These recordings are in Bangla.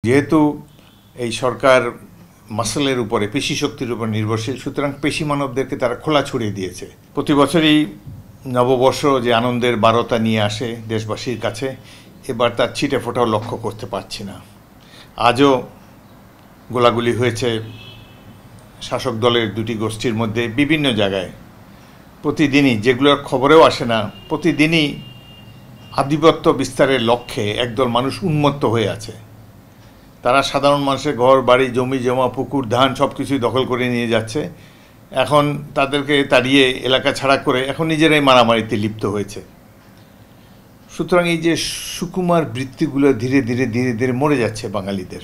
যেহেতু এই সরকার মাসলের উপরে পেশি শক্তির উপর নির্ভরশীল, সুতরাং পেশি মানবদেরকে তারা খোলা ছড়িয়ে দিয়েছে। প্রতি বছরই নববর্ষ যে আনন্দের বারতা নিয়ে আসে দেশবাসীর কাছে, এবার তার ছিটে ফোটাও লক্ষ্য করতে পারছি না। আজও গোলাগুলি হয়েছে শাসক দলের দুটি গোষ্ঠীর মধ্যে বিভিন্ন জায়গায়। প্রতিদিনই, যেগুলোর খবরেও আসে না, প্রতিদিনই আধিপত্য বিস্তারের লক্ষ্যে একদল মানুষ উন্মত্ত হয়ে আছে। তারা সাধারণ মানুষের ঘর বাড়ি জমি জমা পুকুর ধান সব কিছুই দখল করে নিয়ে যাচ্ছে। এখন তাদেরকে তাড়িয়ে এলাকা ছাড়া করে এখন নিজেরাই মারামারিতে লিপ্ত হয়েছে। সুতরাং এই যে সুকুমার বৃত্তিগুলো ধীরে ধীরে ধীরে ধীরে মরে যাচ্ছে বাঙালিদের।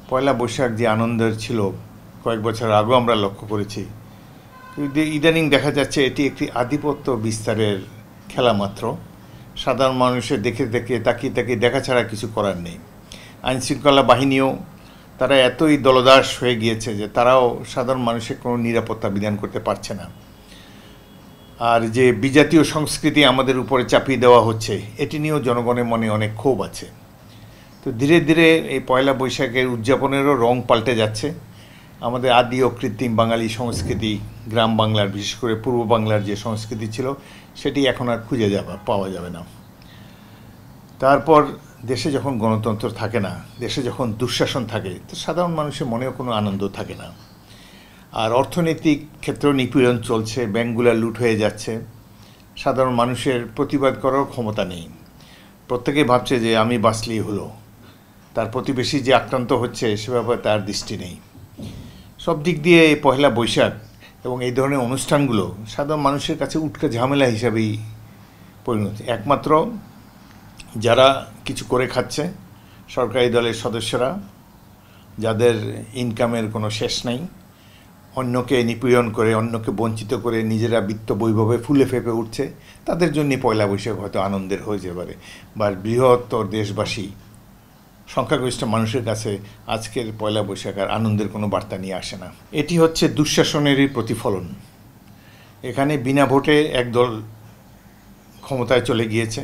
পয়লা বৈশাখ যে আনন্দের ছিল কয়েক বছর আগেও আমরা লক্ষ্য করেছি, ইদানিং দেখা যাচ্ছে এটি একটি আধিপত্য বিস্তারের খেলা মাত্র। সাধারণ মানুষের দেখে দেখে তাকিয়ে তাকিয়ে দেখা ছাড়া কিছু করার নেই। আইনশৃঙ্খলা বাহিনীও তারা এতই দলদাস হয়ে গিয়েছে যে তারাও সাধারণ মানুষের কোনো নিরাপত্তা বিধান করতে পারছে না। আর যে বিজাতীয় সংস্কৃতি আমাদের উপরে চাপিয়ে দেওয়া হচ্ছে, এটি নিয়েও জনগণের মনে অনেক ক্ষোভ আছে। তো ধীরে ধীরে এই পয়লা বৈশাখের উদযাপনেরও রং পাল্টে যাচ্ছে। আমাদের আদি ও কৃত্রিম বাঙালি সংস্কৃতি, গ্রাম বাংলার বিশেষ করে পূর্ব বাংলার যে সংস্কৃতি ছিল, সেটি এখন আর খুঁজে পাওয়া যাবে না। তারপর দেশে যখন গণতন্ত্র থাকে না, দেশে যখন দুঃশাসন থাকে, তো সাধারণ মানুষের মনেও কোনো আনন্দ থাকে না। আর অর্থনৈতিক ক্ষেত্রেও নিপীড়ন চলছে, ব্যাংকগুলো লুট হয়ে যাচ্ছে। সাধারণ মানুষের প্রতিবাদ করার ক্ষমতা নেই। প্রত্যেকেই ভাবছে যে আমি বাঁচলেই হলো, তার প্রতিবেশী যে আক্রান্ত হচ্ছে সে ব্যাপারে তার দৃষ্টি নেই। সব দিক দিয়ে এই পয়লা বৈশাখ এবং এই ধরনের অনুষ্ঠানগুলো সাধারণ মানুষের কাছে উটকা ঝামেলা হিসাবেই পরিণত। একমাত্র যারা কিছু করে খাচ্ছে, সরকারি দলের সদস্যরা, যাদের ইনকামের কোনো শেষ নেই, অন্যকে নিপীড়ন করে, অন্যকে বঞ্চিত করে নিজেরা বিত্ত বৈভবে ফুলে ফেঁপে উঠছে, তাদের জন্য পয়লা বৈশাখ হয়তো আনন্দের হয়ে যেতে পারে। বা বৃহত্তর দেশবাসী, সংখ্যাগরিষ্ঠ মানুষের কাছে আজকের পয়লা বৈশাখ আর আনন্দের কোনো বার্তা নিয়ে আসে না। এটি হচ্ছে দুঃশাসনেরই প্রতিফলন। এখানে বিনা ভোটে একদল ক্ষমতায় চলে গিয়েছে,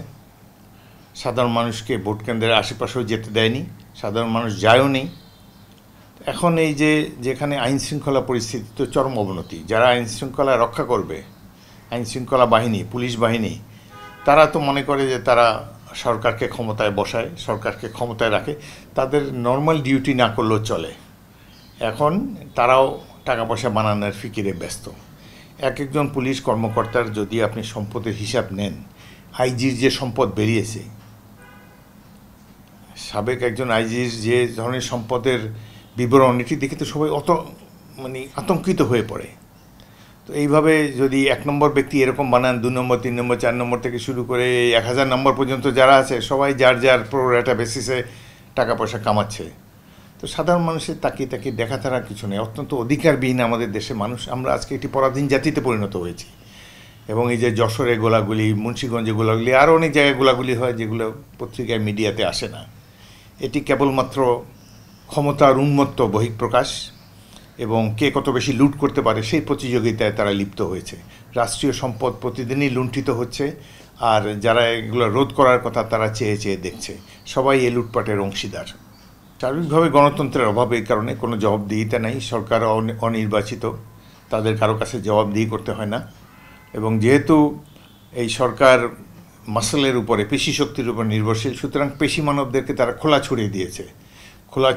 সাধারণ মানুষকে ভোট কেন্দ্রের আশেপাশেও যেতে দেয়নি, সাধারণ মানুষ যায়ও নেই। এখন এই যে যেখানে আইনশৃঙ্খলা পরিস্থিতি তো চরম অবনতি, যারা আইনশৃঙ্খলা রক্ষা করবে, আইনশৃঙ্খলা বাহিনী, পুলিশ বাহিনী, তারা তো মনে করে যে তারা সরকারকে ক্ষমতায় বসায়, সরকারকে ক্ষমতায় রাখে, তাদের নর্মাল ডিউটি না করলেও চলে। এখন তারাও টাকা পয়সা বানানোর ফিকিরে ব্যস্ত। একজন পুলিশ কর্মকর্তার যদি আপনি সম্পদের হিসাব নেন, আইজির যে সম্পদ বেরিয়েছে, সাবেক একজন আইজির যে ধরনের সম্পদের বিবরণ, এটি দেখে তো সবাই আতঙ্কিত হয়ে পড়ে। তো এইভাবে যদি 1 নম্বর ব্যক্তি এরকম বানান, 2 নম্বর 3 নম্বর 4 নম্বর থেকে শুরু করে 1000 নম্বর পর্যন্ত যারা আছে, সবাই যার যার প্রোরেটা বেসিসে টাকা পয়সা কামাচ্ছে। তো সাধারণ মানুষের তাকিয়ে তাকিয়ে দেখা ছাড়া কিছু নেই। অত্যন্ত অধিকারবিহীন আমাদের দেশে মানুষ, আমরা আজকে একটি পরাধীন জাতিতে পরিণত হয়েছি। এবং এই যে যশোরে গোলাগুলি, মুন্সিগঞ্জে গোলাগুলি, আরও অনেক জায়গায় গোলাগুলি হয় যেগুলো পত্রিকায় মিডিয়াতে আসে না, এটি কেবলমাত্র ক্ষমতার উন্মত্ত বহিঃপ্রকাশ এবং কে কত বেশি লুট করতে পারে সেই প্রতিযোগিতায় তারা লিপ্ত হয়েছে। রাষ্ট্রীয় সম্পদ প্রতিদিনই লুণ্ঠিত হচ্ছে, আর যারা এগুলো রোধ করার কথা তারা চেয়ে চেয়ে দেখছে। সবাই এই লুটপাটের অংশীদার। সার্বিকভাবে গণতন্ত্রের অভাবে এই কারণে কোনো জবাবদিহিতা নাই। সরকার অনির্বাচিত, তাদের কারো কাছে জবাবদিহি করতে হয় না। এবং যেহেতু এই সরকার মাসলের উপরে, পেশি শক্তির উপর নির্ভরশীল, সুতরাং পেশি মানবদেরকে তারা খোলা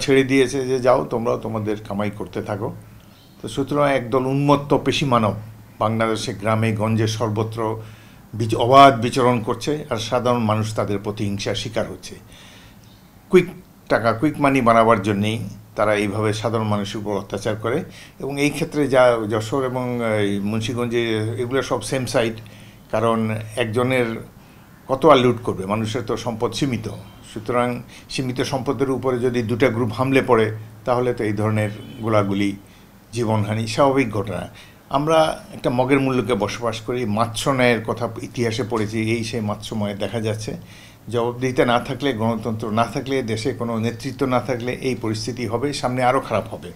ছেড়ে দিয়েছে যে যাও তোমরাও তোমাদের কামাই করতে থাকো। তো সুতরাং একদল উন্মত্ত পেশি মানব বাংলাদেশে গ্রামে গঞ্জে সর্বত্র অবাধ বিচরণ করছে, আর সাধারণ মানুষ তাদের প্রতিহিংসার শিকার হচ্ছে। কুইক মানি বানাবার জন্যেই তারা এইভাবে সাধারণ মানুষের উপর অত্যাচার করে। এবং এই ক্ষেত্রে যা যশোর এবং মুন্সিগঞ্জে, এগুলো সব সেম সাইড। কারণ একজনের কত আর লুট করবে, মানুষের তো সম্পদ সীমিত। সুতরাং সীমিত সম্পদের উপরে যদি দুটা গ্রুপ হামলে পড়ে, তাহলে তো এই ধরনের গোলাগুলি, জীবনহানি স্বাভাবিক ঘটনা। আমরা একটা মগের মূল্যকে বসবাস করি, মাৎস্যন্যায়ের কথা ইতিহাসে পড়েছি, এই সেই মাৎস্যময়ে দেখা যাচ্ছে। জবাবদিহিতা না থাকলে, গণতন্ত্র না থাকলে, দেশে কোনো নেতৃত্ব না থাকলে এই পরিস্থিতি হবে, সামনে আরও খারাপ হবে।